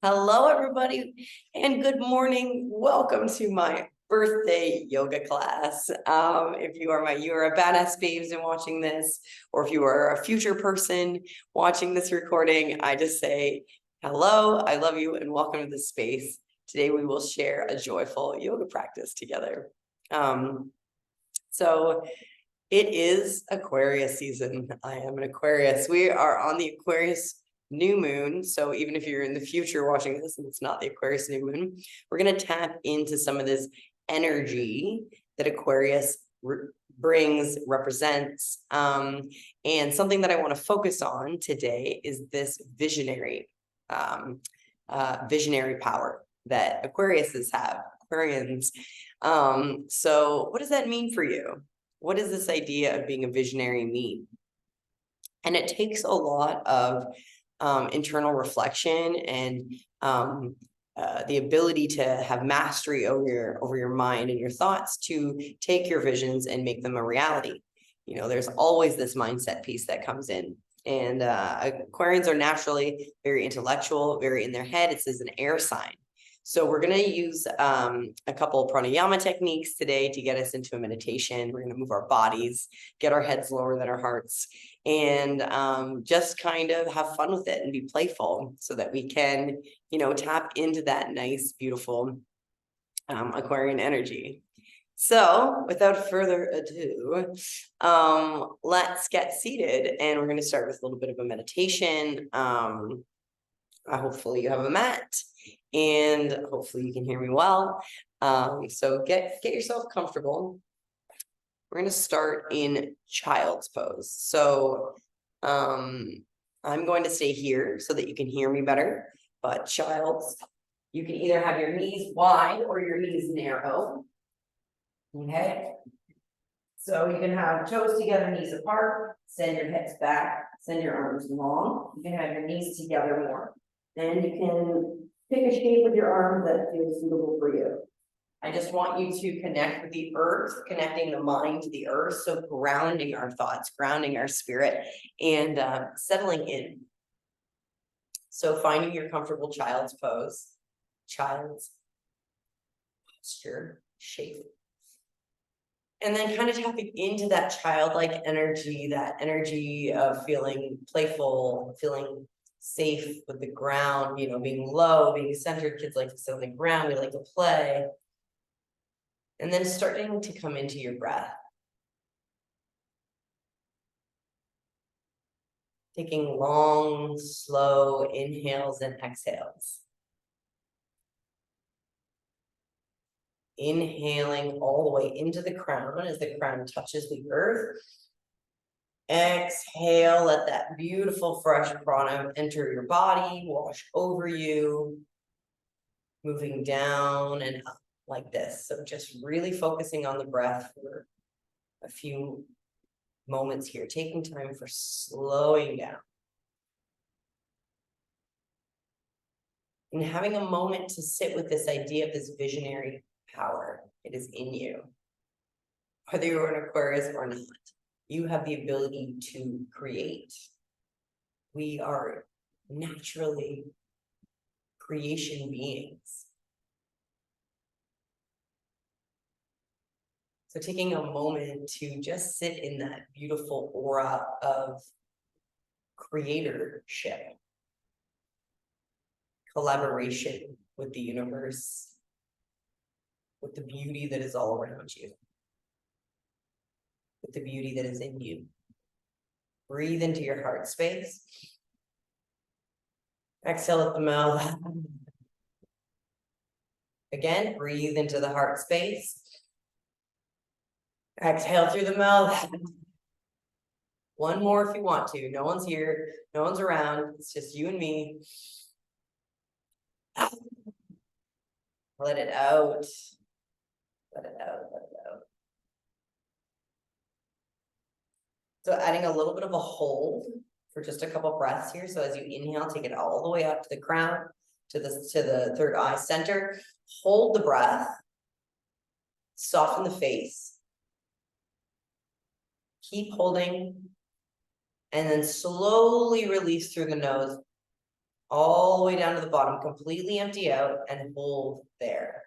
Hello, everybody, and good morning. Welcome to my birthday yoga class. If you are a badass babes and watching this, or if you are a future person watching this recording, I just say hello, I love you, and welcome to this space. Today we will share a joyful yoga practice together. So it is Aquarius season. I am an Aquarius. We are on the Aquarius new moon. So even if you're in the future watching this and it's not the Aquarius new moon, we're going to tap into some of this energy that Aquarius represents. And something that I want to focus on today is this visionary power that Aquariuses have, Aquarians. So what does that mean for you? What does this idea of being a visionary mean? And it takes a lot of internal reflection and the ability to have mastery over your mind and your thoughts to take your visions and make them a reality. You know, there's always this mindset piece that comes in. And Aquarians are naturally very intellectual, very in their head. It's as an air sign. So we're going to use a couple of pranayama techniques today to get us into a meditation. We're going to move our bodies, get our heads lower than our hearts, and just kind of have fun with it and be playful so that we can, tap into that nice, beautiful Aquarian energy. So without further ado, let's get seated, and we're going to start with a little bit of a meditation. Hopefully you have a mat, and hopefully you can hear me well. So get yourself comfortable. We're going to start in child's pose. So I'm going to stay here so that you can hear me better. But child's, you can either have your knees wide or your knees narrow. Okay. So you can have toes together, knees apart, send your hips back, send your arms long. You can have your knees together more. And you can pick a shape with your arms that feels suitable for you. I just want you to connect with the earth, connecting the mind to the earth. So grounding our thoughts, grounding our spirit, and settling in. So finding your comfortable child's pose, child's posture, shape. And then kind of tapping into that childlike energy, that energy of feeling playful, feeling safe with the ground, being low, being centered. Kids like to sit on the ground, we like to play. And then starting to come into your breath. Taking long, slow inhales and exhales. Inhaling all the way into the crown as the crown touches the earth. Exhale, let that beautiful fresh prana enter your body, wash over you, moving down and up like this. So just really focusing on the breath for a few moments here, taking time for slowing down. And having a moment to sit with this idea of this visionary power. It is in you. Whether you're an Aquarius or not, you have the ability to create. We are naturally creation beings. So taking a moment to just sit in that beautiful aura of creatorship, collaboration with the universe, with the beauty that is all around you, with the beauty that is in you. Breathe into your heart space. Exhale at the mouth. Again, breathe into the heart space. Exhale through the mouth. One more if you want to. No one's here. No one's around. It's just you and me. Let it out. Let it out. Let it out. So adding a little bit of a hold for just a couple breaths here. So as you inhale, take it all the way up to the crown, to the third eye center. Hold the breath. Soften the face. Keep holding. And then slowly release through the nose. all the way down to the bottom, completely empty out and hold there.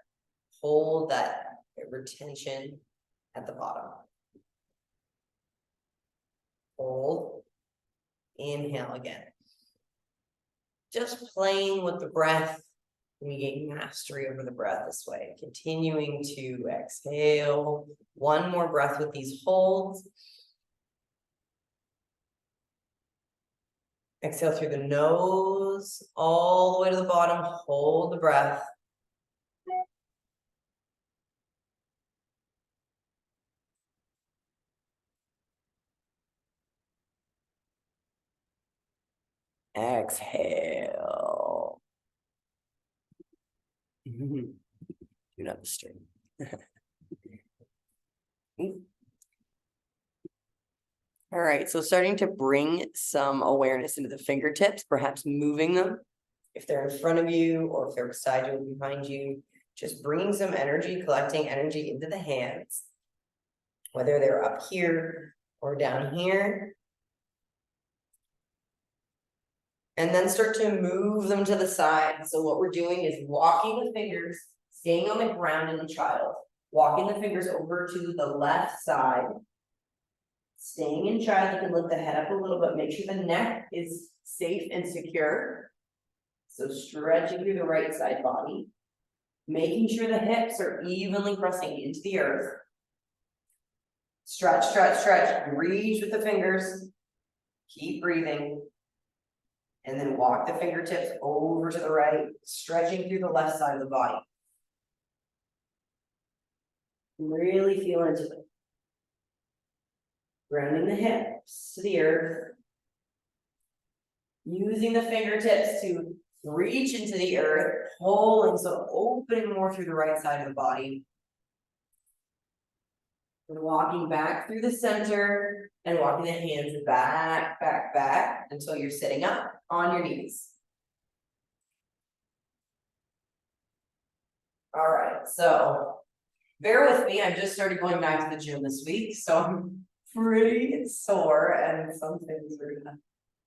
Hold that retention at the bottom. Hold, inhale again. Just playing with the breath. We gain mastery over the breath this way. Continuing to exhale. One more breath with these holds. Exhale through the nose, all the way to the bottom. Hold the breath. Exhale. Do not disturb. All right, so starting to bring some awareness into the fingertips, perhaps moving them. If they're in front of you or if they're beside you or behind you, just bringing some energy, collecting energy into the hands, whether they're up here or down here. And then start to move them to the side. So what we're doing is walking the fingers, staying on the ground in the child, walking the fingers over to the left side. Staying in child, you can lift the head up a little bit, make sure the neck is safe and secure. So stretching through the right side body, making sure the hips are evenly pressing into the earth. Stretch, stretch, stretch, reach with the fingers, keep breathing. And then walk the fingertips over to the right, stretching through the left side of the body. Really feel into it. Grounding the hips to the earth. Using the fingertips to reach into the earth, pulling, so opening more through the right side of the body. And walking back through the center and walking the hands back, back, back until you're sitting up on your knees. All right, so bear with me. I just started going back to the gym this week, so I'm pretty sore and some things are gonna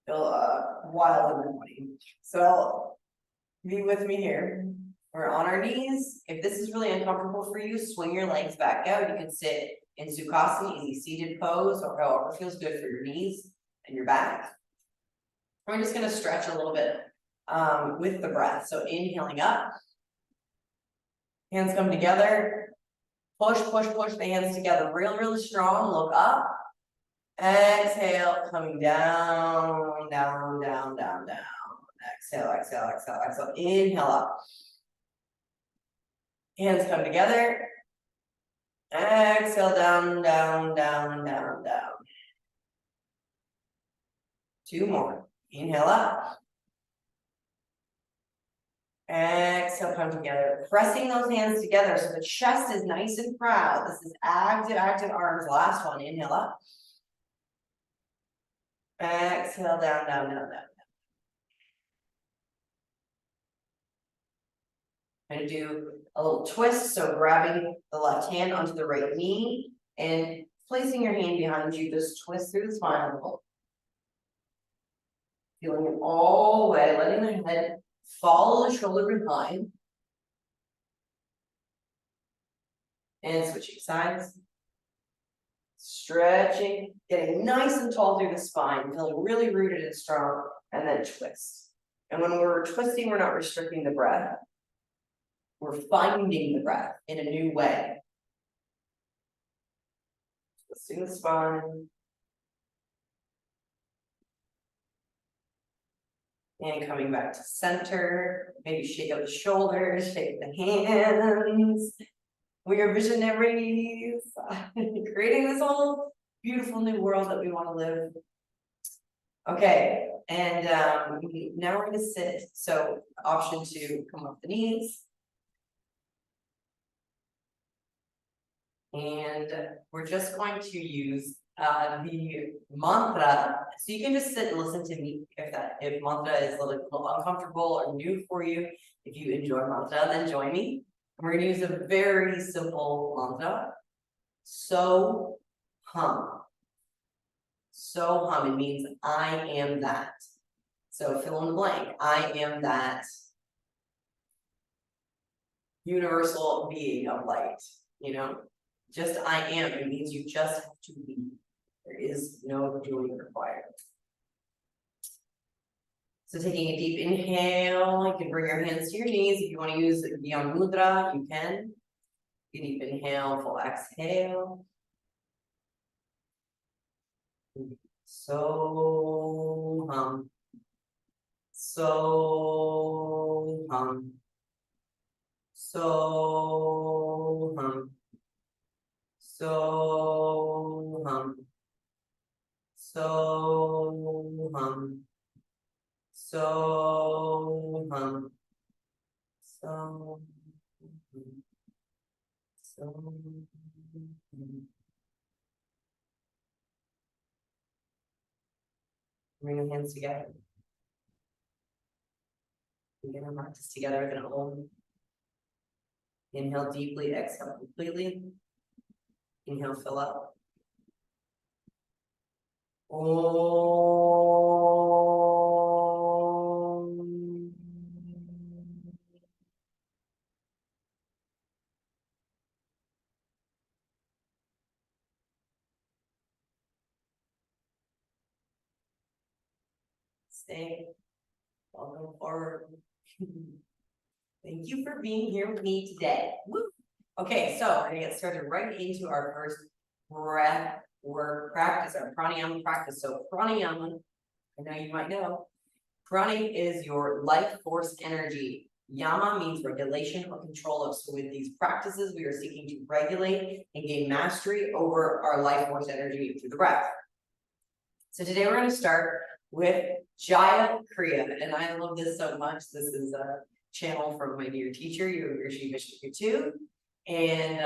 feel wild in the morning. So be with me here. We're on our knees. If this is really uncomfortable for you, swing your legs back out. You can sit in Sukhasana, easy seated pose, or however feels good for your knees and your back. We're just gonna stretch a little bit with the breath. So inhaling up. Hands come together. Push, push, push the hands together. Really strong. Look up. Exhale, coming down, down, down, down, down. Exhale, exhale, exhale, exhale. Inhale up. Hands come together. Exhale, down, down, down, down, down. Two more. Inhale up. Exhale, come together. Pressing those hands together so the chest is nice and proud. This is active, active arms. Last one. Inhale up. Exhale, down, down, down, down. I'm going to do a little twist, so grabbing the left hand onto the right knee and placing your hand behind you, just twist through the spine a little. Feeling it all the way, letting the head follow the shoulder behind. And switching sides. Stretching, getting nice and tall through the spine, feeling really rooted and strong, and then twist. And when we're twisting, we're not restricting the breath. We're finding the breath in a new way. Twisting the spine. And coming back to center. Maybe shake out the shoulders, shake the hands. We are visionaries, creating this whole beautiful new world that we want to live. Okay, and now we're going to sit. So option 2, come off the knees. And we're just going to use the mantra. So you can just sit and listen to me if mantra is a little uncomfortable or new for you. If you enjoy mantra, then join me. We're going to use a very simple mantra. So hum. So hum, it means I am that. So fill in the blank. I am that universal being of light, you know? Just I am, it means you just have to be. There is no doing required. So taking a deep inhale, you can bring your hands to your knees. If you want to use Beyond Mudra, you can. Deep inhale, full exhale. So hum. So hum. So hum. So hum. So hum. So hum. So bring your hands together. We're gonna practice together. We're gonna hold. Inhale deeply, exhale completely. Inhale, fill up. Om. Stay. Welcome forward. Thank you for being here with me today. Woo. Okay, so we're gonna get started right into our first breath work practice, our pranayama practice. So pranayama, I know you might know, prana is your life force energy. Yama means regulation or control of. So with these practices, we are seeking to regulate and gain mastery over our life force energy through the breath. So today we're going to start with Jaya Kriya, and I love this so much. This is a channel from my dear teacher, your Shiva too, and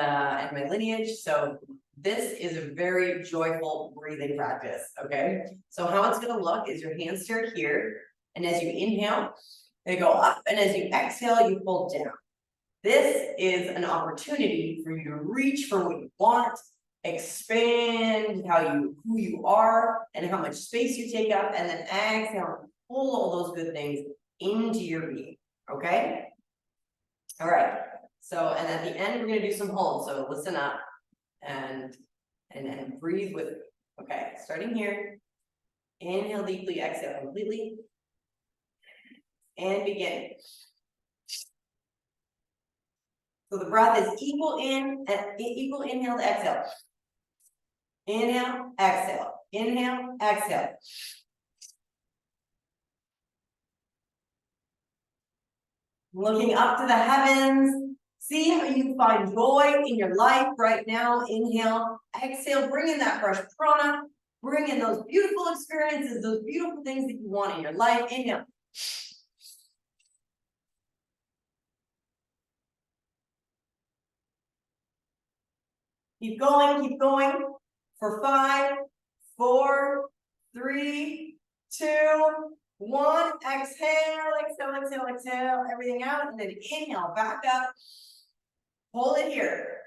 my lineage. So this is a very joyful breathing practice. Okay, so how it's going to look is your hands start here, and as you inhale, they go up, and as you exhale, you pull down. This is an opportunity for you to reach for what you want, expand who you are, and how much space you take up, and then exhale and pull all those good things into your being. Okay? All right. So, and at the end, we're gonna do some holds. So listen up and breathe with me. Okay, starting here. Inhale deeply, exhale completely. And begin. So the breath is equal inhale to exhale. Inhale, exhale. Inhale, exhale. Looking up to the heavens. See how you find joy in your life right now. Inhale, exhale, bring in that fresh prana. Bring in those beautiful experiences, those beautiful things that you want in your life. Inhale. Keep going for 5, 4, 3, 2, 1. Exhale, exhale, exhale, exhale, everything out, and then inhale, back up. Hold it here.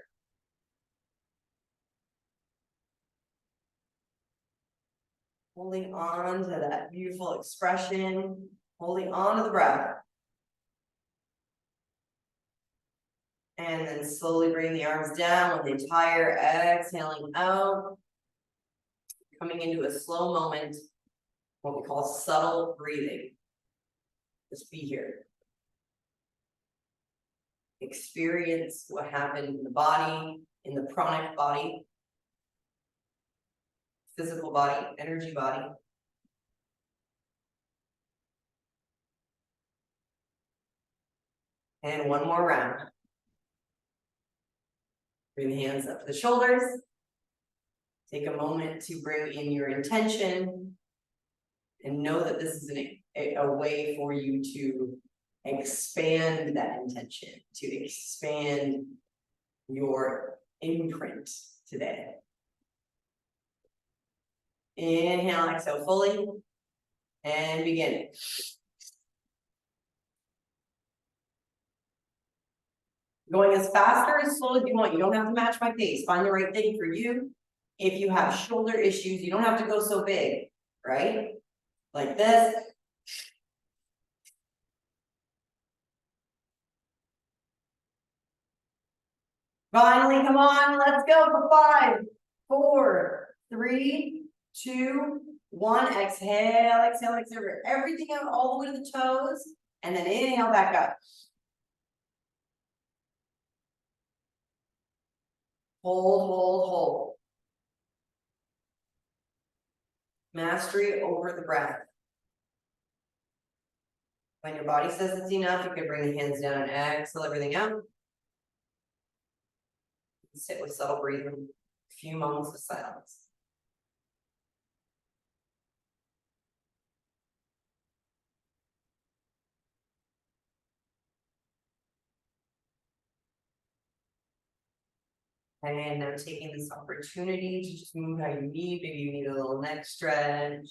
Holding on to that beautiful expression, holding on to the breath. And then slowly bring the arms down with the entire exhaling out. Coming into a slow moment, what we call subtle breathing. Just be here. Experience what happened in the body, in the pranic body, physical body, energy body. And one more round. Bring the hands up to the shoulders. Take a moment to bring in your intention and know that this is a way for you to expand that intention, to expand your imprint today. Inhale, exhale fully, and begin. Going as fast or as slow as you want. You don't have to match my pace. Find the right thing for you. If you have shoulder issues, you don't have to go so big, right? Like this. Finally, come on, let's go for 5, 4, 3, 2, 1. Exhale, exhale, exhale. Everything out all the way to the toes. And then inhale back up. Hold, hold, hold. Mastery over the breath. When your body says it's enough, you can bring the hands down and exhale everything out. Sit with subtle breathing. A few moments of silence. And now taking this opportunity to just move how you need. Maybe you need a little neck stretch.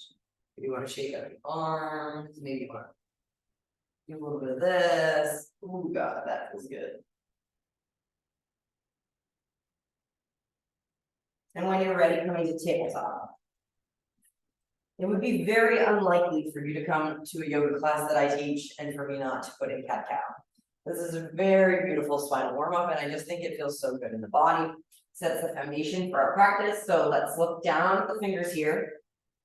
Maybe you want to shake out your arms. Maybe you want to do a little bit of this. Oh God, that feels good. And when you're ready, coming to tabletop. It would be very unlikely for you to come to a yoga class that I teach and for me not to put in cat-cow. This is a very beautiful spinal warm-up, and I just think it feels so good in the body. Sets the foundation for our practice. So let's look down at the fingers here.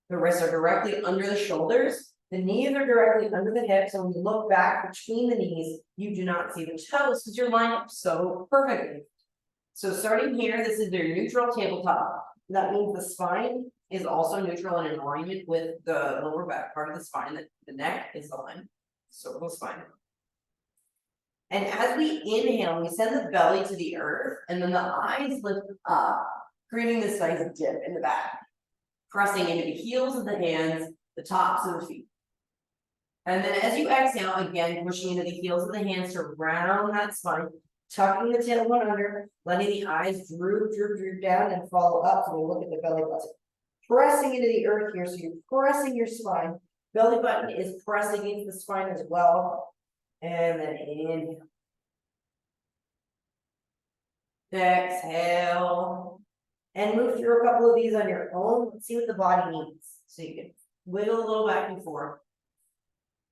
The wrists are directly under the shoulders. The knees are directly under the hips. And when you look back between the knees, you do not see the toes because you're lined up so perfectly. So starting here, this is your neutral tabletop. That means the spine is also neutral and in alignment with the lower back part of the spine. The neck is aligned, cervical spine. And as we inhale, we send the belly to the earth, and then the eyes lift up, creating this nice dip in the back, pressing into the heels of the hands, the tops of the feet. And then as you exhale, again, pushing into the heels of the hands to round that spine, tucking the tailbone under, letting the eyes droop, droop, droop down and follow up so they look at the belly button. Pressing into the earth here, so you're pressing your spine. Belly button is pressing into the spine as well. And then inhale. Exhale. And move through a couple of these on your own. Let's see what the body needs. So you can wiggle a little back and forth.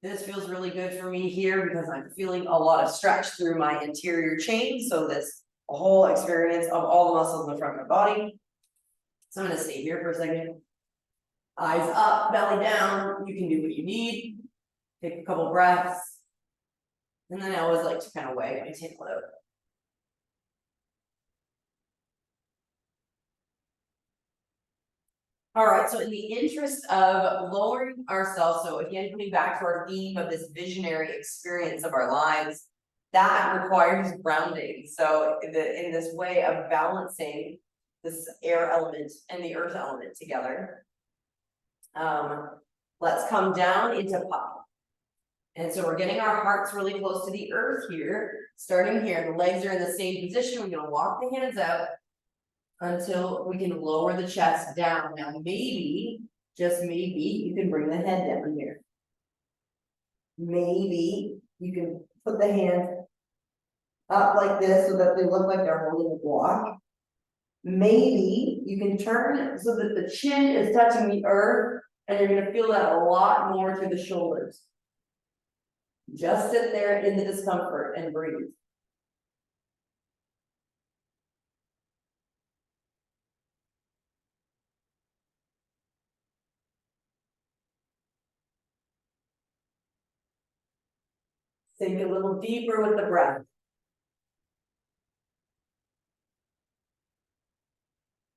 This feels really good for me here because I'm feeling a lot of stretch through my anterior chain. So this whole experience of all the muscles in the front of my body. So I'm going to stay here for a second. Eyes up, belly down. You can do what you need. Take a couple breaths. And then I always like to kind of wag my tail out. All right, so in the interest of lowering ourselves, so again, coming back to our theme of this visionary experience of our lives, that requires grounding. So in this way of balancing this air element and the earth element together, let's come down into puck. And so we're getting our hearts really close to the earth here. Starting here, the legs are in the same position. We're gonna walk the hands out until we can lower the chest down. Now maybe, just maybe, you can bring the head down here. Maybe you can put the hands up like this so that they look like they're holding a block. Maybe you can turn it so that the chin is touching the earth and you're gonna feel that a lot more through the shoulders. Just sit there in the discomfort and breathe. Sink a little deeper with the breath.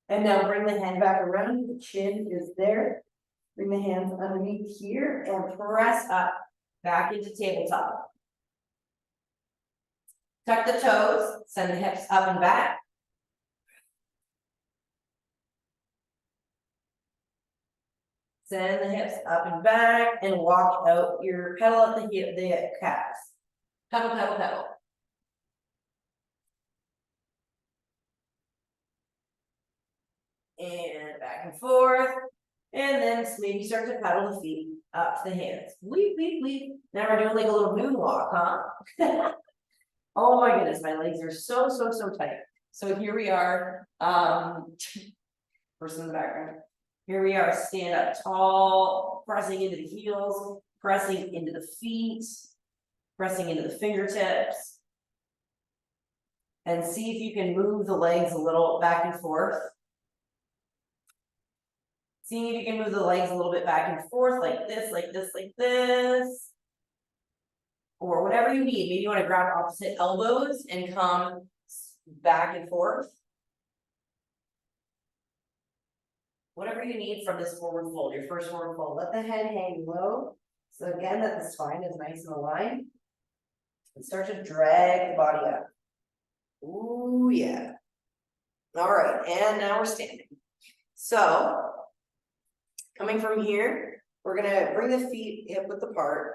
And now bring the hand back around. The chin is there. Bring the hands underneath here and press up back into tabletop. Tuck the toes, send the hips up and back. Send the hips up and back and walk out your pedal at the calves. Pedal, pedal, pedal. And back and forth. And then maybe start to pedal the feet up to the hands. Weep, weep, weep. Now we're doing like a little moonwalk, huh? Oh my goodness, my legs are so tight. So here we are. Person in the background. Here we are, stand up tall, pressing into the heels, pressing into the feet, pressing into the fingertips. And see if you can move the legs a little back and forth. Seeing if you can move the legs a little bit back and forth, like this, like this, like this. Or whatever you need. Maybe you want to grab opposite elbows and come back and forth. Whatever you need from this forward fold, your first forward fold. Let the head hang low. So again, that the spine is nice and aligned. And start to drag the body up. Ooh, yeah. All right, and now we're standing. So, coming from here, we're gonna bring the feet hip width apart.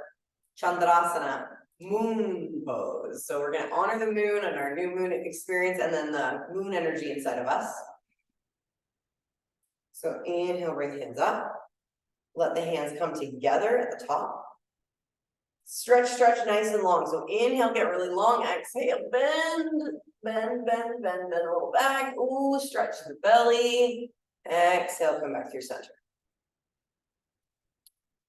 Chandrasana, moon pose. So we're gonna honor the moon and our new moon experience and then the moon energy inside of us. So inhale, bring the hands up. Let the hands come together at the top. Stretch, stretch nice and long. So inhale, get really long. Exhale, bend, bend, bend, bend, bend, roll back. Ooh, stretch the belly. Exhale, come back to your center.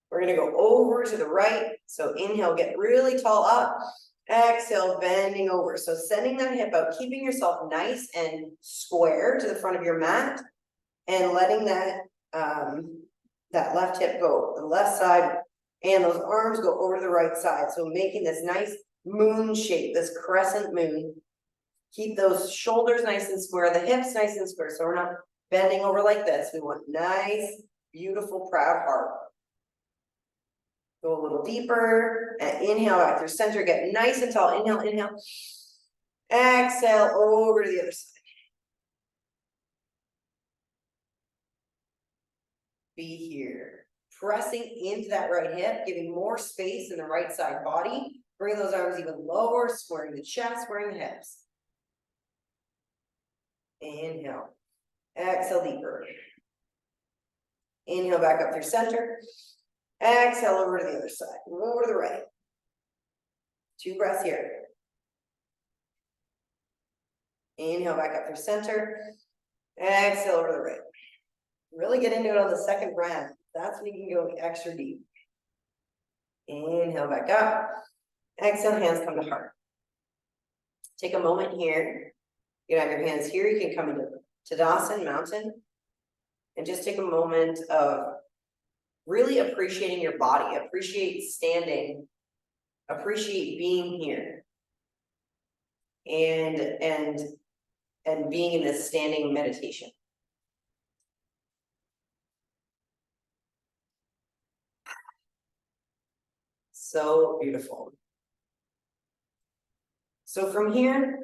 We're gonna go over to the right. So inhale, get really tall up. Exhale, bending over. So sending that hip out, keeping yourself nice and square to the front of your mat. And letting that, that left hip go the left side and those arms go over to the right side. So making this nice moon shape, this crescent moon. Keep those shoulders nice and square, the hips nice and square. So we're not bending over like this. We want nice, beautiful, proud heart. Go a little deeper and inhale back through center. Get nice and tall. Inhale, inhale. Exhale over to the other side. Be here. Pressing into that right hip, giving more space in the right side body. Bring those arms even lower, squaring the chest, squaring the hips. Inhale. Exhale deeper. Inhale back up through center. Exhale over to the other side. Over to the right. 2 breaths here. Inhale back up through center. Exhale over to the right. Really get into it on the second breath. That's when you can go extra deep. Inhale back up. Exhale, hands come to heart. Take a moment here. You have your hands here. You can come into Tadasana, mountain. And just take a moment of really appreciating your body. Appreciate standing. Appreciate being here. And being in this standing meditation. So beautiful. So from here,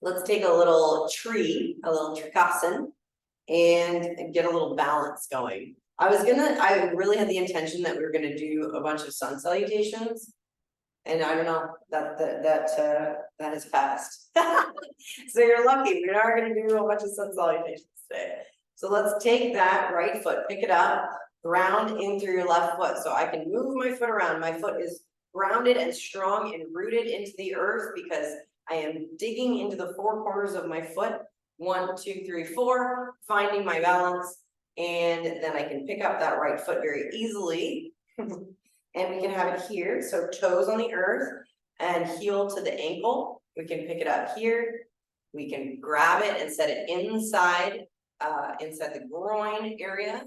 let's take a little tree, a little trikasana, and get a little balance going. I really had the intention that we were gonna do a bunch of sun salutations. And I don't know, that has passed. So you're lucky, we are gonna do a bunch of sun salutations today. So let's take that right foot, pick it up, ground in through your left foot. So I can move my foot around. My foot is grounded and strong and rooted into the earth because I am digging into the 4 corners of my foot. 1, 2, 3, 4, finding my balance. And then I can pick up that right foot very easily. And we can have it here. So toes on the earth and heel to the ankle. We can pick it up here. We can grab it and set it inside the groin area.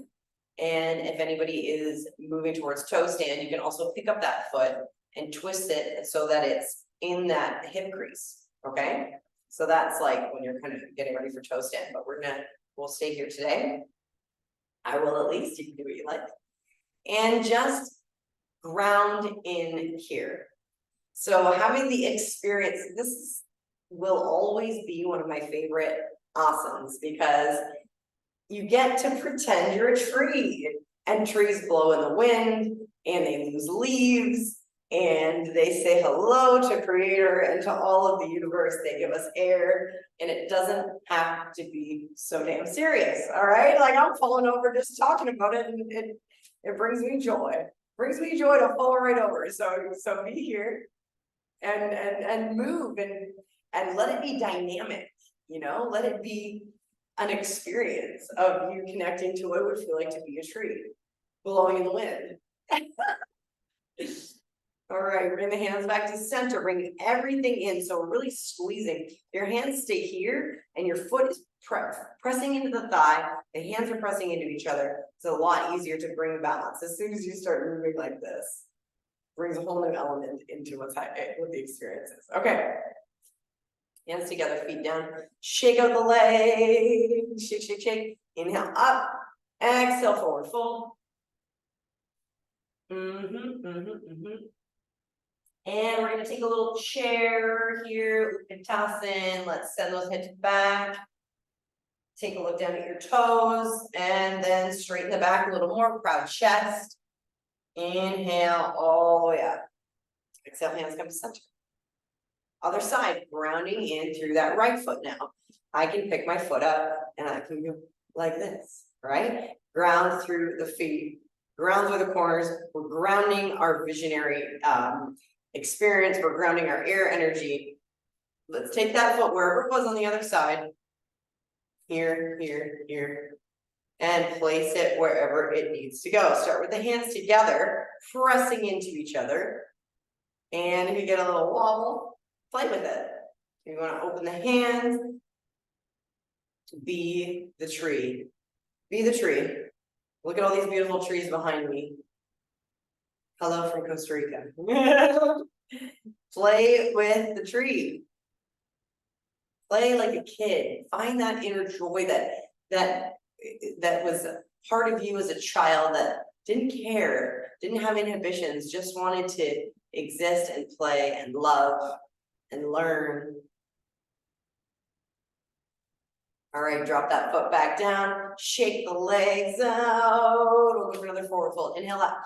And if anybody is moving towards toe stand, you can also pick up that foot and twist it so that it's in that hip crease, okay? So that's like when you're kind of getting ready for toe stand, but we'll stay here today. I will at least, you can do what you like. And just ground in here. So having the experience, this will always be one of my favorite asanas because you get to pretend you're a tree and trees blow in the wind and they lose leaves and they say hello to Creator and to all of the universe. They give us air and it doesn't have to be so damn serious. All right. Like I'm falling over just talking about it and it brings me joy. It brings me joy to fall right over. So be here and move and let it be dynamic, you know, let it be an experience of you connecting to what it would feel like to be a tree blowing in the wind. All right, bring the hands back to center, bring everything in. So we're really squeezing. Your hands stay here and your foot is pressing into the thigh. The hands are pressing into each other. It's a lot easier to bring balance. As soon as you start moving like this, brings a whole new element into what the experience is. Okay. Hands together, feet down. Shake out the legs. Shake, shake, shake. Inhale up. Exhale, forward fold. And we're going to take a little chair here, Uttanasana. Let's send those hips back. Take a look down at your toes and then straighten the back a little more. Proud chest. Inhale all the way up. Exhale, hands come to center. Other side, grounding in through that right foot now. I can pick my foot up and I can go like this, right? Ground through the feet, ground through the corners. We're grounding our visionary experience. We're grounding our air energy. Let's take that foot wherever it was on the other side. Here, here, here. And place it wherever it needs to go. Start with the hands together, pressing into each other. And if you get a little wobble, play with it. You want to open the hands. Be the tree. Be the tree. Look at all these beautiful trees behind me. Hello from Costa Rica. Play with the tree. Play like a kid. Find that inner joy that was part of you as a child that didn't care, didn't have inhibitions, just wanted to exist and play and love and learn. All right, drop that foot back down, shake the legs out. We'll go for another forward fold. Inhale up.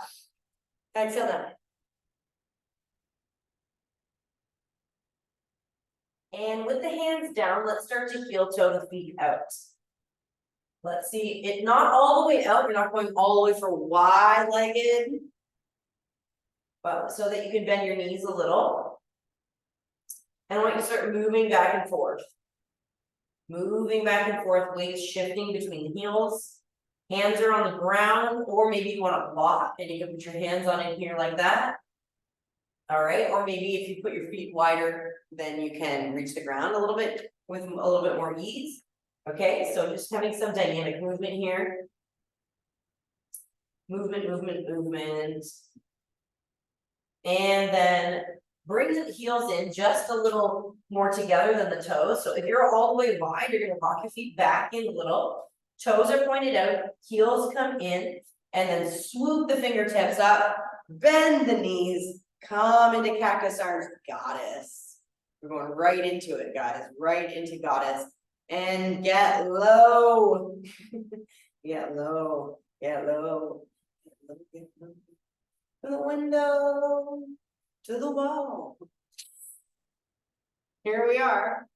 Exhale down. And with the hands down, let's start to heel toe the feet out. Let's see it not all the way out. You're not going all the way for wide-legged, but so that you can bend your knees a little. And I want you to start moving back and forth. Moving back and forth, weights shifting between the heels. Hands are on the ground, or maybe you want to block and you can put your hands on it here like that. All right, or maybe if you put your feet wider, then you can reach the ground a little bit with a little bit more ease. Okay, so just having some dynamic movement here. Movement, movement, movement. And then bring the heels in just a little more together than the toes. So if you're all the way wide, you're going to walk your feet back in a little. Toes are pointed out, heels come in, and then swoop the fingertips up, bend the knees, come into cactus arms, goddess. We're going right into it, guys, right into goddess. And get low. Get low, get low, get low, get low. To the window, to the wall. Here we are.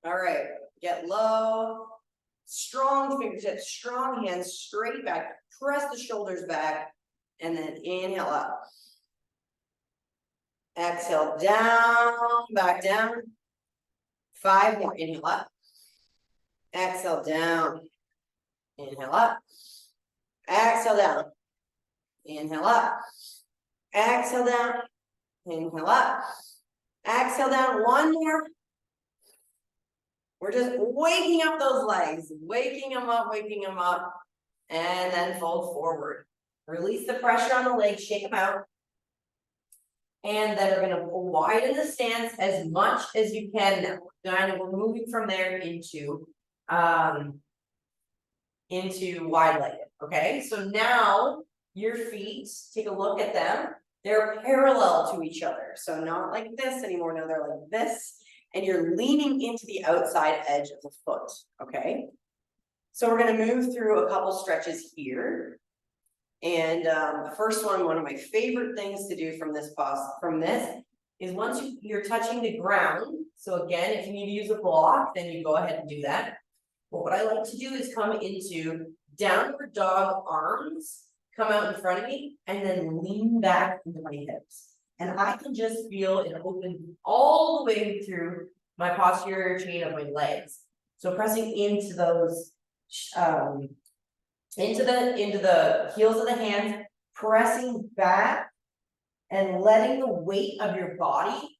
All right, get low. Strong fingertips, strong hands, straight back. Press the shoulders back. And then inhale up. Exhale down, back down. 5 more, inhale up. Exhale down. Inhale up. Exhale down. Inhale up. Exhale down. Inhale up. Exhale down. 1 more. We're just waking up those legs, waking them up, and then fold forward. Release the pressure on the legs, shake them out. And then we're gonna widen the stance as much as you can now. Kind of, we're moving from there into wide-legged, okay? So now your feet, take a look at them. They're parallel to each other. So not like this anymore, no, they're like this. And you're leaning into the outside edge of the foot, okay? So we're gonna move through a couple stretches here. And the first one of my favorite things to do from this is once you're touching the ground. So again, if you need to use a block, then you go ahead and do that. But what I like to do is come into downward dog arms, come out in front of me, and then lean back into my hips. And I can just feel it open all the way through my posterior chain of my legs. So pressing into those, into the heels of the hands, pressing back and letting the weight of your body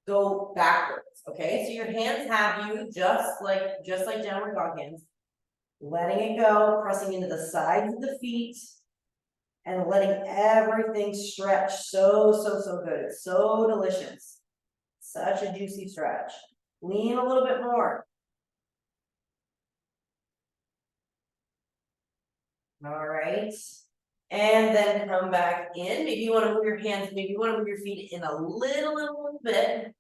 go backwards, okay? So your hands have you just like downward dog hands. Letting it go, pressing into the sides of the feet, and letting everything stretch so good. It's so delicious. Such a juicy stretch. Lean a little bit more. All right. And then come back in. Maybe you want to move your hands, maybe you want to move your feet in a little bit.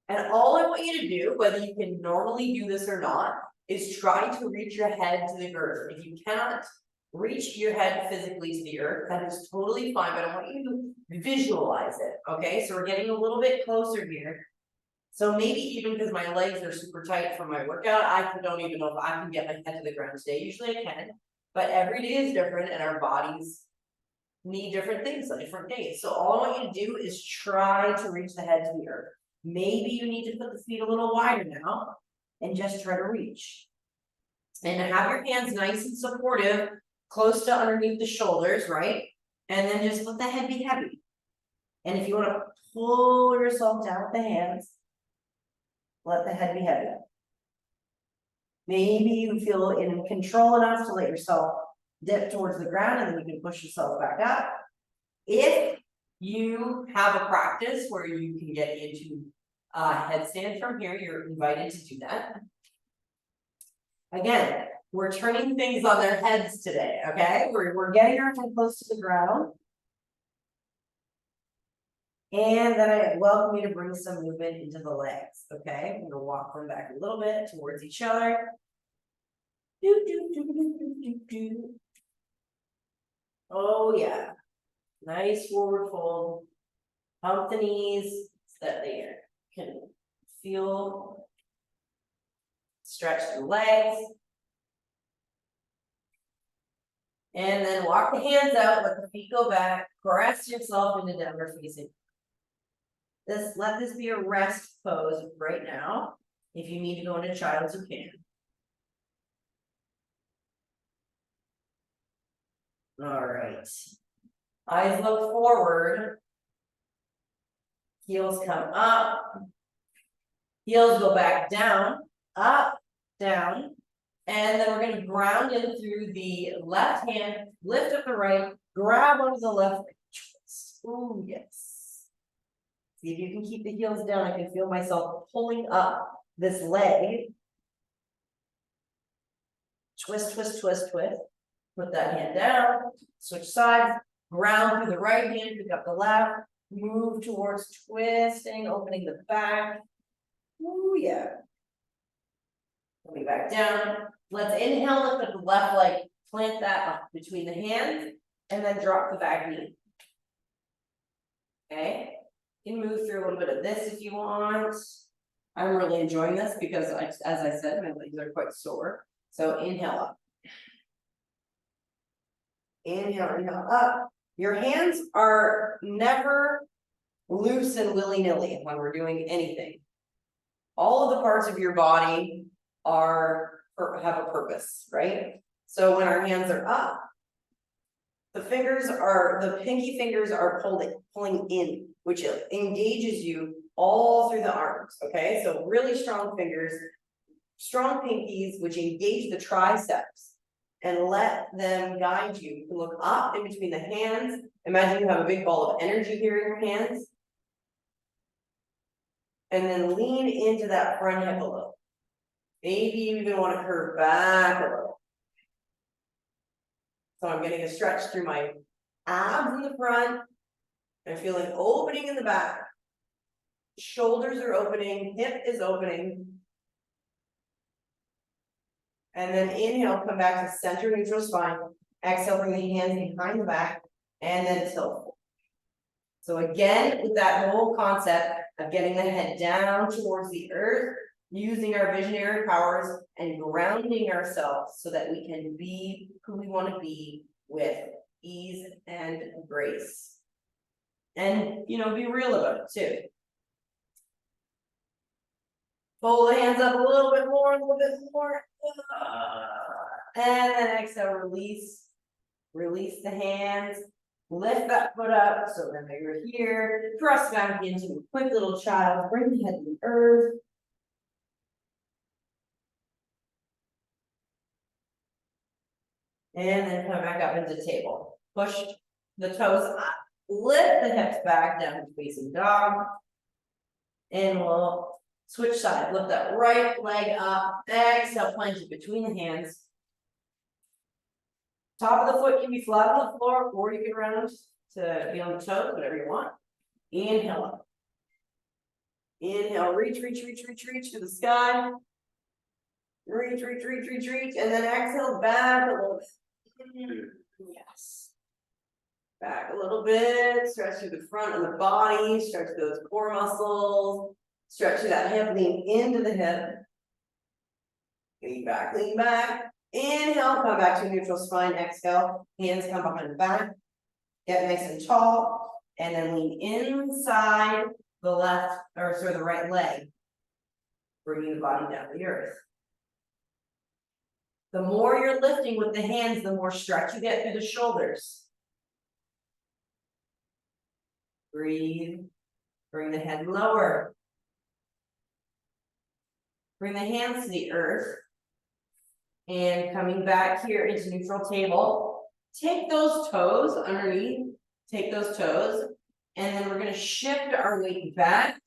And all I want you to do, whether you can normally do this or not, is try to reach your head to the earth. If you cannot reach your head physically to the earth, that is totally fine, but I want you to visualize it, okay? So we're getting a little bit closer here. So maybe even because my legs are super tight from my workout, I don't even know if I can get my head to the ground today. Usually I can, but every day is different and our bodies need different things on different days. So all I want you to do is try to reach the head to the earth. Maybe you need to put the feet a little wider now and just try to reach. And have your hands nice and supportive, close to underneath the shoulders, right? And then just let the head be heavy. And if you want to pull yourself down with the hands, let the head be heavy. Maybe you feel in control enough to let yourself dip towards the ground and then you can push yourself back up. If you have a practice where you can get into headstand from here, you're invited to do that. Again, we're turning things on their heads today, okay? We're getting our head close to the ground. And then I welcome you to bring some movement into the legs, okay? I'm gonna walk them back a little bit towards each other. Do, do, do, do, do, do. Oh yeah, nice forward fold. Pump the knees so that they can feel stretch the legs. And then walk the hands out, let the feet go back, press yourself into downward facing. Let this be a rest pose right now. If you need to go into child's, you can. All right. Eyes look forward. Heels come up. Heels go back down, up, down. And then we're going to ground in through the left hand, lift up the right, grab onto the left, twist. Ooh, yes. See if you can keep the heels down. I can feel myself pulling up this leg. Twist, twist, twist, twist. Put that hand down, switch sides, ground through the right hand, pick up the left, move towards twisting, opening the back. Ooh, yeah. Coming back down. Let's inhale, lift up the left leg, plant that up between the hands, and then drop the back knee. Okay. You can move through a little bit of this if you want. I'm really enjoying this because, as I said, my legs are quite sore. So inhale up. Inhale, inhale up. Your hands are never loose and willy-nilly when we're doing anything. All of the parts of your body have a purpose, right? So when our hands are up, the pinky fingers are pulling in, which engages you all through the arms, okay? So really strong fingers, strong pinkies, which engage the triceps and let them guide you. You can look up in between the hands. Imagine you have a big ball of energy here in your hands. And then lean into that front hip a little. Maybe you even want to curve back a little. So I'm getting a stretch through my abs in the front. I'm feeling opening in the back. Shoulders are opening, hip is opening. And then inhale, come back to center neutral spine. Exhale, bring the hands behind the back and then tilt. So again, with that whole concept of getting the head down towards the earth, using our visionary powers and grounding ourselves so that we can be who we want to be with ease and grace. And, be real about it too. Pull the hands up a little bit more, a little bit more. And then exhale, release. Release the hands. Lift that foot up, so then you're here, press back into a quick little child, bring the head to the earth. And then come back up into the table. Push the toes up, lift the hips back down to facing dog. And we'll switch sides, lift that right leg up, exhale, plunge it between the hands. Top of the foot can be flat on the floor, or you can round to be on the toes, whatever you want. Inhale up. Inhale, reach, reach, reach, reach, reach to the sky. Reach, reach, reach, reach, reach, and then exhale back a little bit. Yes. Back a little bit, stretch through the front of the body, stretch those core muscles, stretch through that hip, lean into the hip. Lean back, lean back. Inhale, come back to a neutral spine, exhale, hands come behind the back. Get nice and tall, and then lean inside the left, or sorry, the right leg, bringing the body down to the earth. The more you're lifting with the hands, the more stretch you get through the shoulders. Breathe, bring the head lower. Bring the hands to the earth. And coming back here into neutral table, take those toes underneath, take those toes, and then we're gonna shift our weight back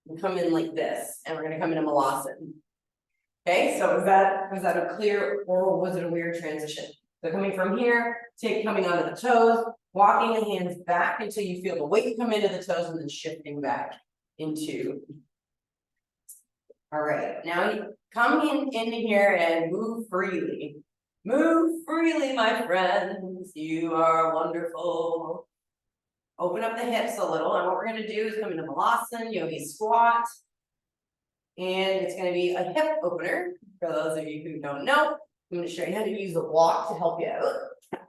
and come in like this, and we're gonna come into Malasana. Okay, so was that a clear, or was it a weird transition? So coming from here, coming onto the toes, walking the hands back until you feel the weight come into the toes, and then shifting back into. All right, now you come in here and move freely. Move freely, my friends. You are wonderful. Open up the hips a little, and what we're gonna do is come into Malasana, yogi squat. And it's gonna be a hip opener. For those of you who don't know, I'm gonna show you how to use the block to help you out.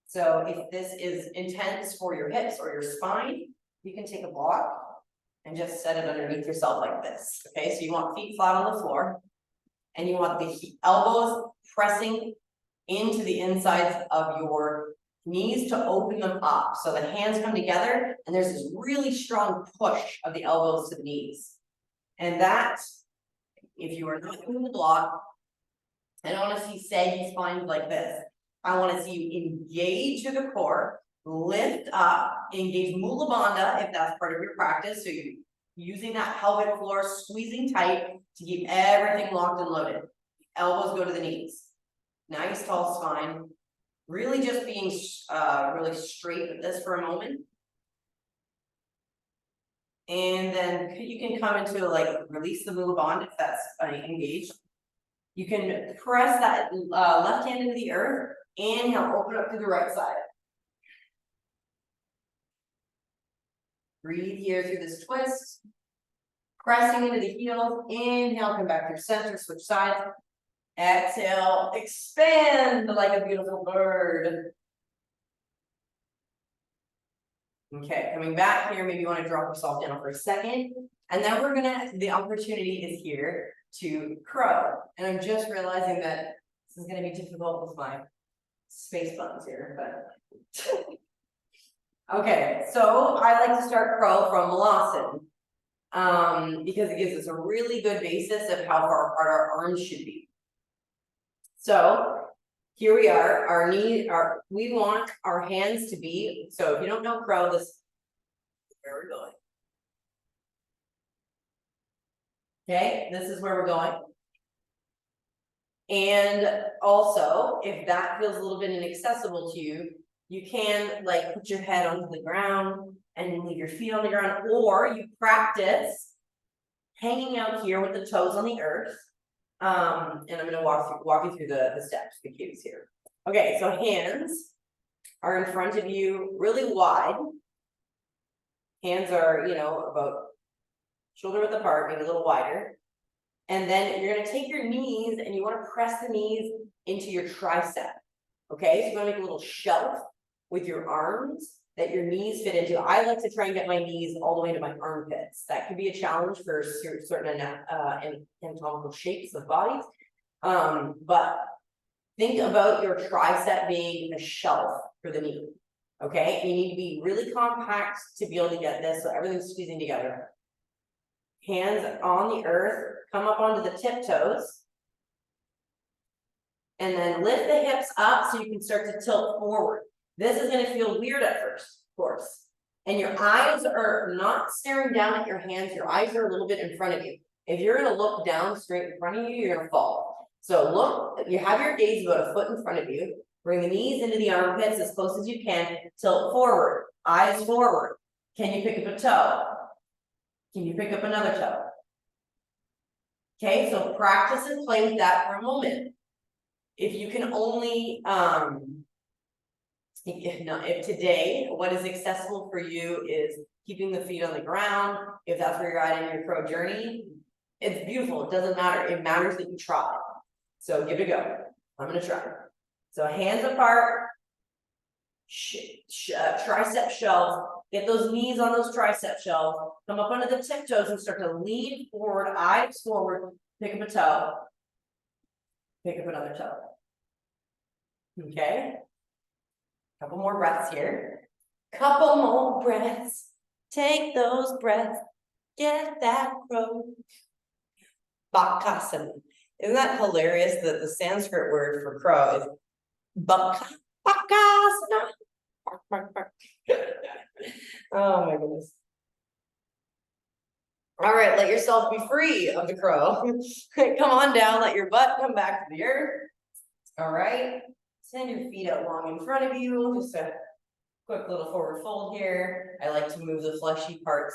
So if this is intense for your hips or your spine, you can take a block and just set it underneath yourself like this. Okay, so you want feet flat on the floor, and you want the elbows pressing into the insides of your knees to open them up. So the hands come together, and there's this really strong push of the elbows to the knees. And that, if you are not doing the block, I don't want to see saggy spines like this. I want to see you engage to the core, lift up, engage Mula Bandha if that's part of your practice. So you're using that pelvic floor, squeezing tight to keep everything locked and loaded. Elbows go to the knees. Nice tall spine. Really just being really straight with this for a moment. And then you can come into like release the Mula Bandha if that's engaged. You can press that left hand into the earth. Inhale, open up to the right side. Breathe here through this twist. Pressing into the heels. Inhale, come back through center, switch sides. Exhale, expand like a beautiful bird. Okay, coming back here, maybe you want to drop yourself down for a second. And then the opportunity is here to crow. And I'm just realizing that this is going to be difficult with my space buttons here, but. Okay, so I like to start crow from Malasana because it gives us a really good basis of how far apart our arms should be. So here we are, we want our hands to be, so if you don't know crow, this is where we're going. Okay, this is where we're going. And also, if that feels a little bit inaccessible to you, you can like put your head onto the ground and leave your feet on the ground, or you practice hanging out here with the toes on the earth. And I'm going to walk you through the steps, the cues here. Okay, so hands are in front of you, really wide. Hands are, about shoulder width apart, maybe a little wider. And then you're going to take your knees and you want to press the knees into your tricep. Okay, so you're going to make a little shelf with your arms that your knees fit into. I like to try and get my knees all the way to my armpits. That could be a challenge for certain anatomical shapes of bodies. But think about your tricep being a shelf for the knee. Okay, you need to be really compact to be able to get this, so everything's squeezing together. Hands on the earth, come up onto the tiptoes. And then lift the hips up so you can start to tilt forward. This is gonna feel weird at first, of course. And your eyes are not staring down at your hands, your eyes are a little bit in front of you. If you're gonna look down straight in front of you, you're gonna fall. So look, you have your gaze about a foot in front of you. Bring the knees into the armpits as close as you can. Tilt forward, eyes forward. Can you pick up a toe? Can you pick up another toe? Okay, so practice and play with that for a moment. If you can only, if today, what is accessible for you is keeping the feet on the ground, if that's where you're at in your crow journey, it's beautiful, it doesn't matter, it matters that you try. So give it a go, I'm gonna try. So hands apart, tricep shelves, get those knees on those tricep shelves, come up onto the tiptoes and start to lean forward, eyes forward, pick up a toe, pick up another toe. Okay, couple more breaths here. Couple more breaths. Take those breaths. Get that crow. Bakasana. Isn't that hilarious that the Sanskrit word for crow is bakasana? Oh my goodness. All right, let yourself be free of the crow. Come on down, let your butt come back to the earth. All right. Send your feet out long in front of you, just a quick little forward fold here. I like to move the fleshy parts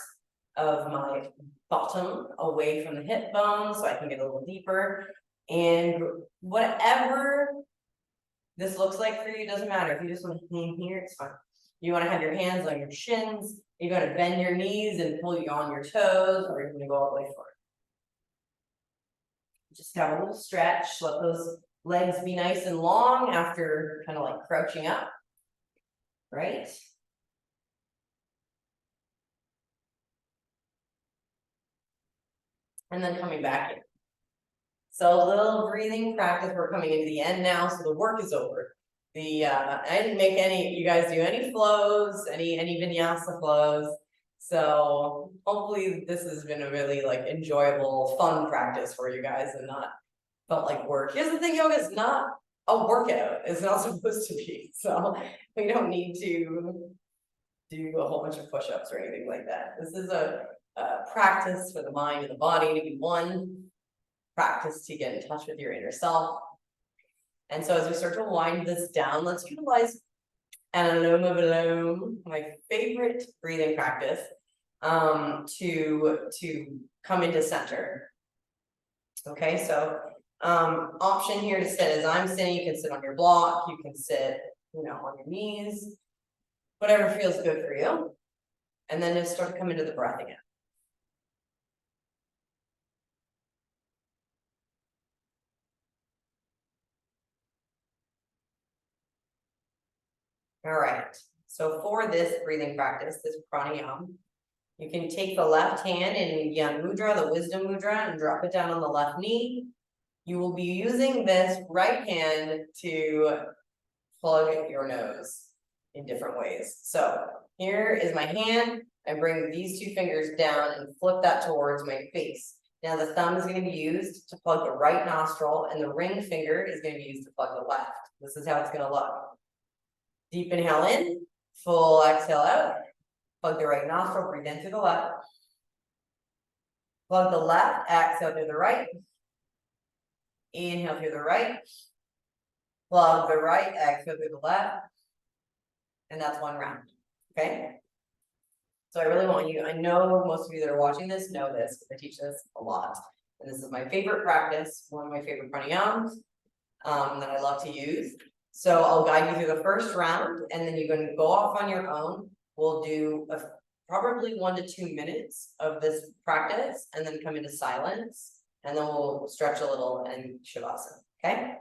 of my bottom away from the hip bone so I can get a little deeper. And whatever this looks like for you, doesn't matter. If you just want to hang here, it's fine. You want to have your hands on your shins, you're going to bend your knees and pull you on your toes, or you're going to go all the way forward. Just have a little stretch, let those legs be nice and long after kind of like crouching up, right? And then coming back in. So a little breathing practice. We're coming into the end now, so the work is over. I didn't make any, you guys do any flows, any vinyasa flows. So hopefully this has been a really like enjoyable, fun practice for you guys and not felt like work. Here's the thing, yoga is not a workout. It's not supposed to be. So we don't need to do a whole bunch of push-ups or anything like that. This is a practice for the mind and the body to be one, practice to get in touch with your inner self. And so as we start to wind this down, let's utilize Anuloma Viloma, my favorite breathing practice, to come into center. Okay, so option here to sit as I'm sitting, you can sit on your block, you can sit, on your knees, whatever feels good for you. And then just start to come into the breath again. All right, so for this breathing practice, this pranayama, you can take the left hand in Yan Mudra, the wisdom mudra, and drop it down on the left knee. You will be using this right hand to plug your nose in different ways. So here is my hand. I bring these two fingers down and flip that towards my face. Now the thumb is going to be used to plug the right nostril and the ring finger is going to be used to plug the left. This is how it's going to look. Deep inhale in, full exhale out. Plug the right nostril, breathe in through the left. Plug the left, exhale through the right. Inhale through the right. Plug the right, exhale through the left. And that's one round, okay? So I really want you, I know most of you that are watching this know this, because I teach this a lot. And this is my favorite practice, one of my favorite pranayamas that I love to use. So I'll guide you through the first round, and then you're going to go off on your own. We'll do probably 1 to 2 minutes of this practice, and then come into silence, and then we'll stretch a little and shavasana, okay?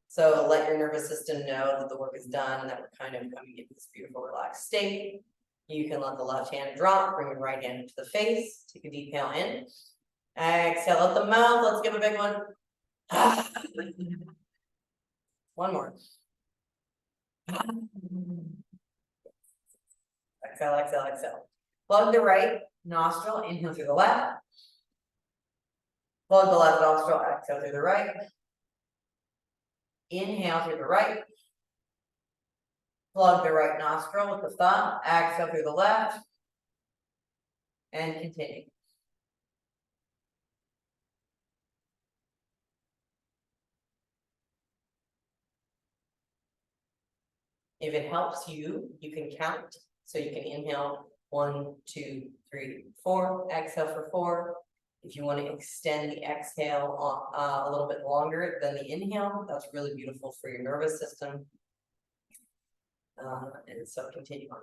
So let your nervous system know that the work is done and that we're kind of coming into this beautiful relaxed state. You can let the left hand drop, bring your right hand into the face, take a deep inhale in. Exhale out the mouth, let's give a big one. One more. Exhale, exhale, exhale. Plug the right nostril, inhale through the left. Plug the left nostril, exhale through the right. Inhale through the right. Plug the right nostril with the thumb, exhale through the left. And continue. If it helps you, you can count. So you can inhale 1, 2, 3, 4, exhale for 4. If you want to extend the exhale a little bit longer than the inhale, that's really beautiful for your nervous system. And so continue on.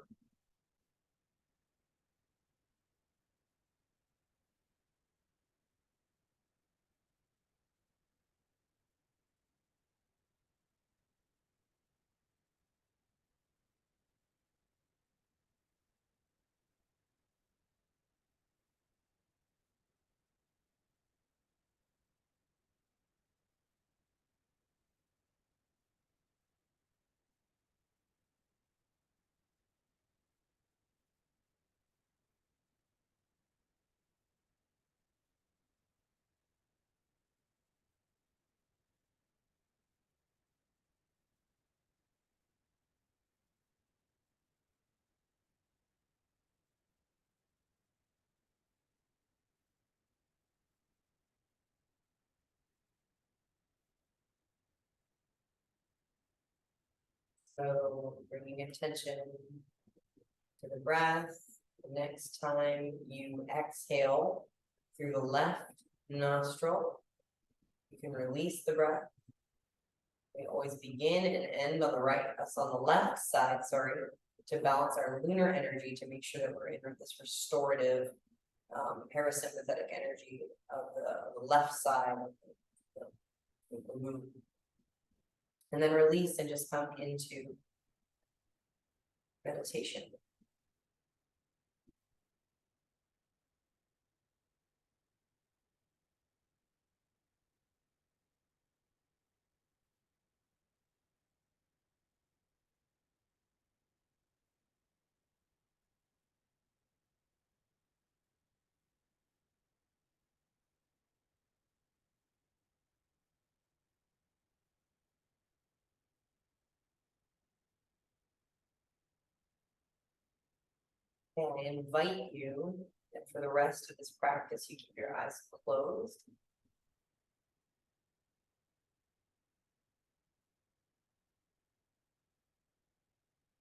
So bringing attention to the breath. The next time you exhale through the left nostril, you can release the breath. We always begin and end on the right, that's on the left side, sorry, to balance our lunar energy to make sure that we're in this restorative parasympathetic energy of the left side of the moon. And then release and just come into meditation. And I invite you that for the rest of this practice, you keep your eyes closed.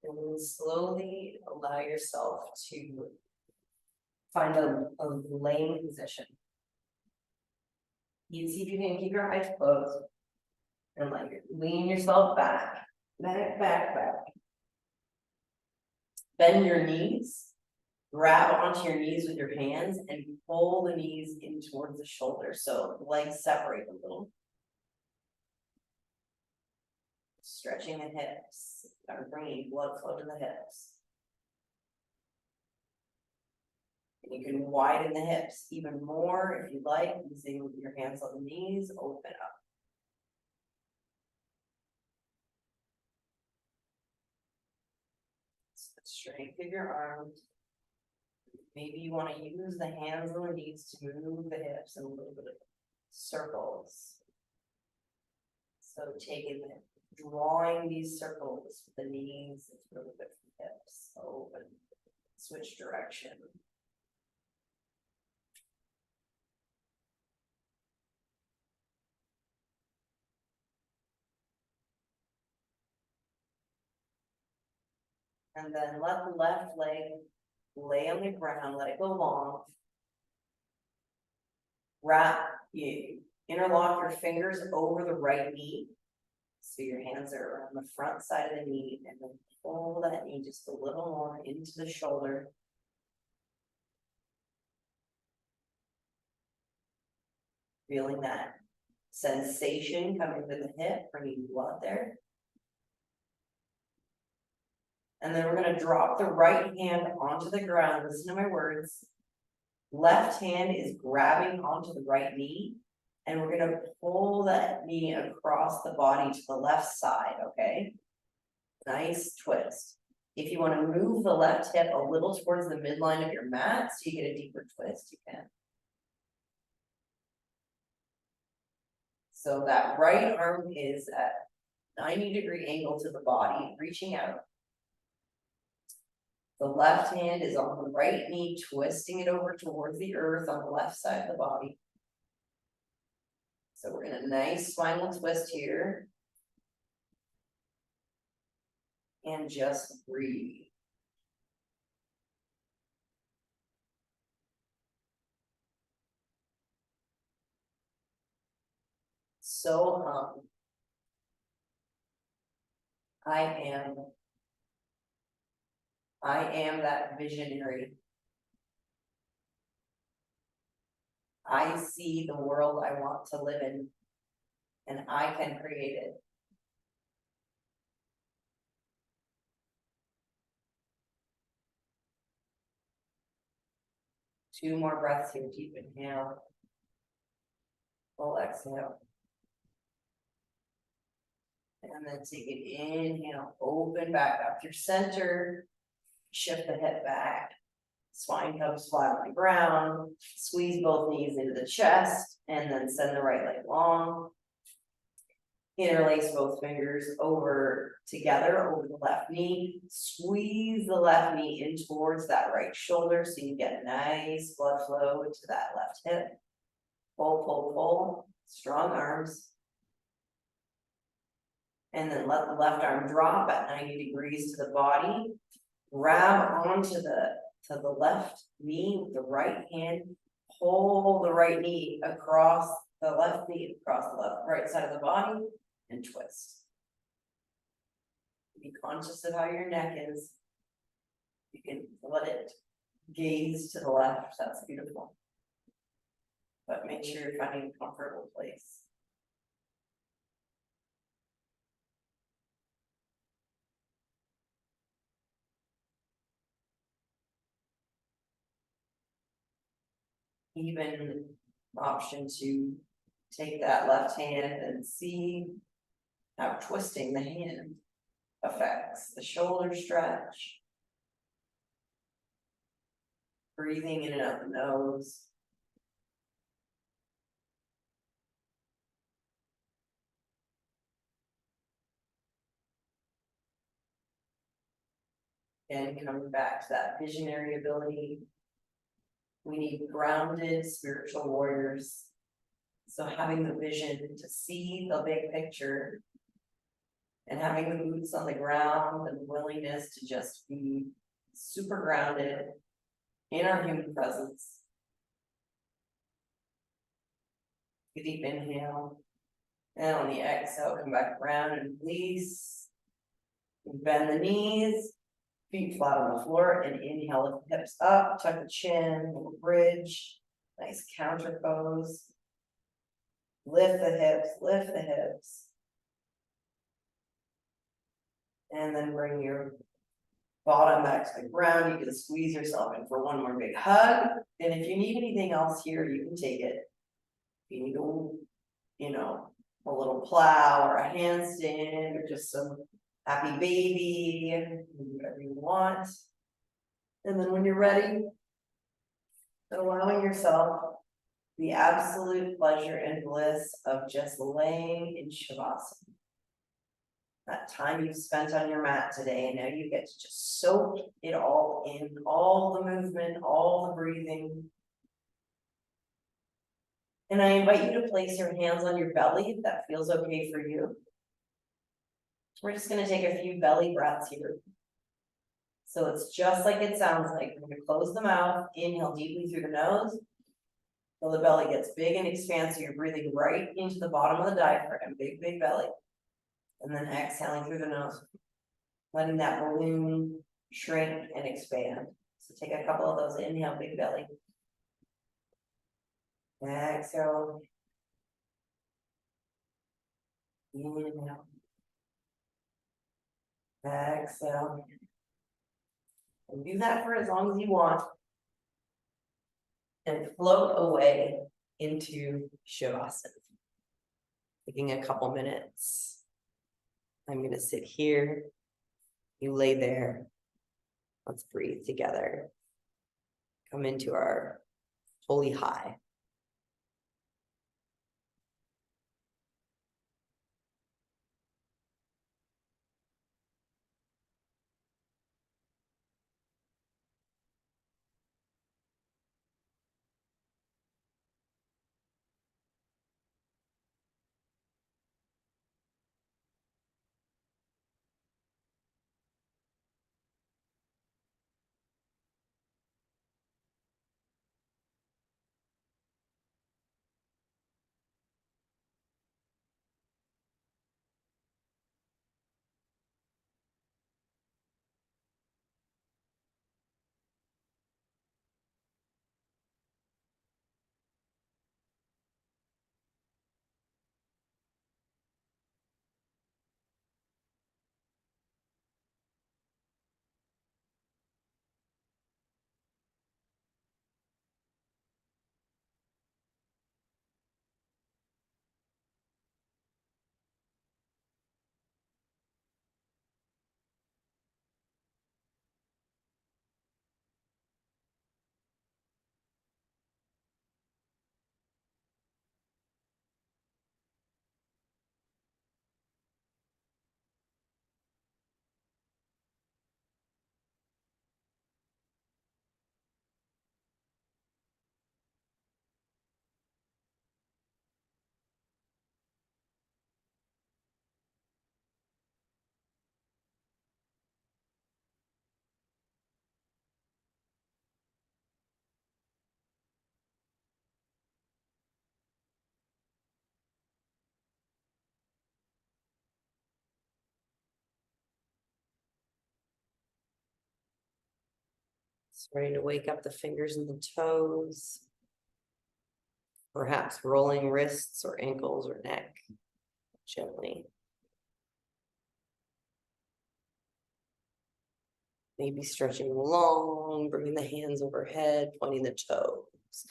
And then slowly allow yourself to find a laying position. You see if you can keep your eyes closed and like lean yourself back, back. Bend your knees. Grab onto your knees with your hands and pull the knees in towards the shoulders. So the legs separate a little. Stretching the hips, or bringing blood flow to the hips. And you can widen the hips even more if you'd like, using your hands on the knees, open up. Strength of your arms. Maybe you want to use the hands on the knees to move the hips in a little bit of circles. So drawing these circles with the knees, it's really good for the hips. Open, switch direction. And then let the left leg lay on the ground, let it go long. Interlock your fingers over the right knee. So your hands are on the front side of the knee, and then pull that knee just a little more into the shoulder. Feeling that sensation coming to the hip, bringing blood there. And then we're going to drop the right hand onto the ground. Listen to my words. Left hand is grabbing onto the right knee. And we're going to pull that knee across the body to the left side, okay? Nice twist. If you want to move the left hip a little towards the midline of your mat, so you get a deeper twist, you can. So that right arm is at 90-degree angle to the body, reaching out. The left hand is on the right knee, twisting it over towards the earth on the left side of the body. So we're in a nice spinal twist here. And just breathe. So I am that visionary. I see the world I want to live in, and I can create it. Two more breaths here, deep inhale. Full exhale. And then take it inhale, open back up your center, shift the head back, spine comes flat on the ground, squeeze both knees into the chest, and then send the right leg long. Interlace both fingers over together over the left knee, squeeze the left knee in towards that right shoulder so you get nice blood flow into that left hip. Pull, pull, pull, strong arms. And then let the left arm drop at 90 degrees to the body. Grab onto the left knee with the right hand. Pull the right knee across the left knee, across the right side of the body, and twist. Be conscious of how your neck is. You can let it gaze to the left, that's beautiful. But make sure you're finding a comfortable place. Even option to take that left hand and see how twisting the hand affects the shoulder stretch. Breathing in and out the nose. And coming back to that visionary ability. We need grounded spiritual warriors. So having the vision to see the big picture and having the boots on the ground and willingness to just be super grounded in our human presence. A deep inhale. And on the exhale, come back around and release. Bend the knees. Feet flat on the floor, and inhale, lift the hips up, tuck the chin, little bridge, nice counter pose. Lift the hips, lift the hips. And then bring your bottom back to the ground. You can squeeze yourself in for one more big hug. And if you need anything else here, you can take it. If you need a little plow or a handstand or just some happy baby, whatever you want. And then when you're ready, allowing yourself the absolute pleasure and bliss of just laying in Shavasana. That time you've spent on your mat today, and now you get to just soak it all in, all the movement, all the breathing. And I invite you to place your hands on your belly if that feels okay for you. We're just going to take a few belly breaths here. So it's just like it sounds like. We're going to close the mouth, inhale deeply through the nose. Till the belly gets big and expansive. You're breathing right into the bottom of the diaphragm, big, big belly. And then exhaling through the nose. Letting that balloon shrink and expand. So take a couple of those. Inhale, big belly. Exhale. Inhale. Exhale. And do that for as long as you want. And float away into Shavasana. Taking a couple minutes. I'm going to sit here. You lay there. Let's breathe together. Come into our holy high. Starting to wake up the fingers and the toes. Perhaps rolling wrists or ankles or neck gently. Maybe stretching long, bringing the hands overhead, pointing the toes.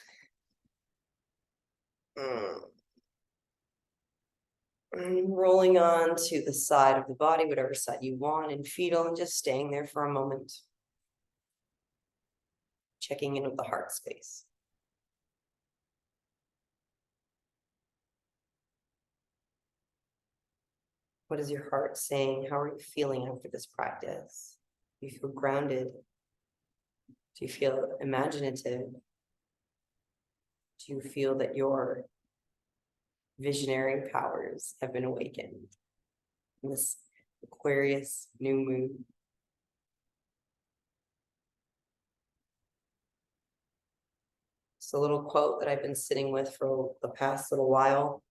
And rolling on to the side of the body, whatever side you want, and fetal, and just staying there for a moment. Checking in with the heart space. What is your heart saying? How are you feeling after this practice? Do you feel grounded? Do you feel imaginative? Do you feel that your visionary powers have been awakened in this Aquarius new moon? It's a little quote that I've been sitting with for the past little while.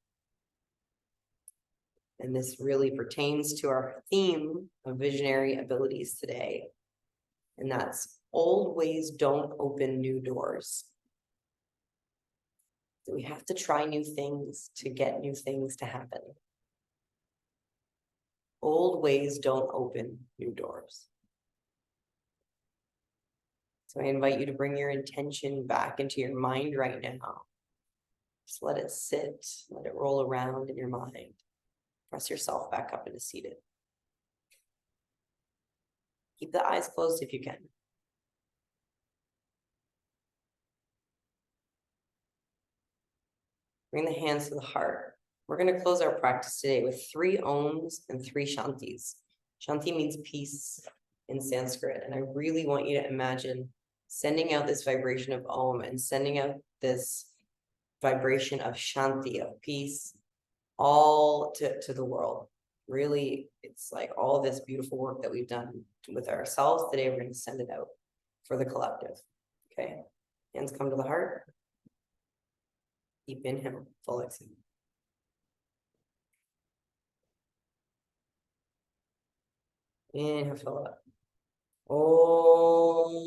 And this really pertains to our theme of visionary abilities today. And that's old ways don't open new doors. So we have to try new things to get new things to happen. Old ways don't open new doors. So I invite you to bring your intention back into your mind right now. Just let it sit, let it roll around in your mind. Press yourself back up into seated. Keep the eyes closed if you can. Bring the hands to the heart. We're going to close our practice today with 3 Oms and 3 Shantis. Shanti means peace in Sanskrit. And I really want you to imagine sending out this vibration of Om and sending out this vibration of Shanti, of peace, all to the world. Really, it's like all this beautiful work that we've done with ourselves today, we're going to send it out for the collective. Okay, hands come to the heart. Deep inhale, full exhale. Inhale, fill up. Oh.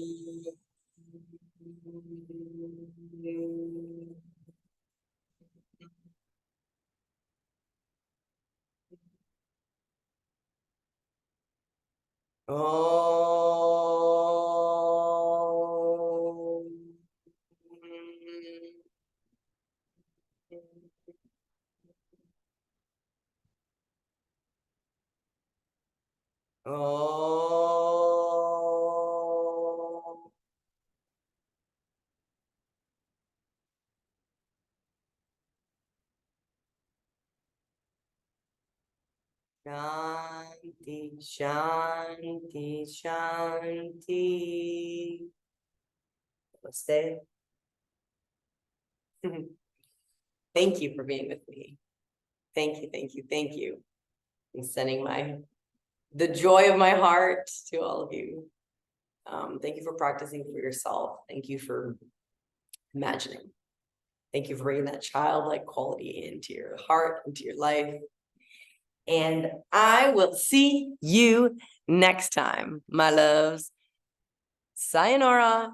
Oh. Oh. Shanti, Shanti, Shanti. Namaste. Thank you for being with me. Thank you, thank you, thank you. I'm sending the joy of my heart to all of you. Thank you for practicing for yourself. Thank you for imagining. Thank you for bringing that childlike quality into your heart, into your life. And I will see you next time, my loves. Sayonara.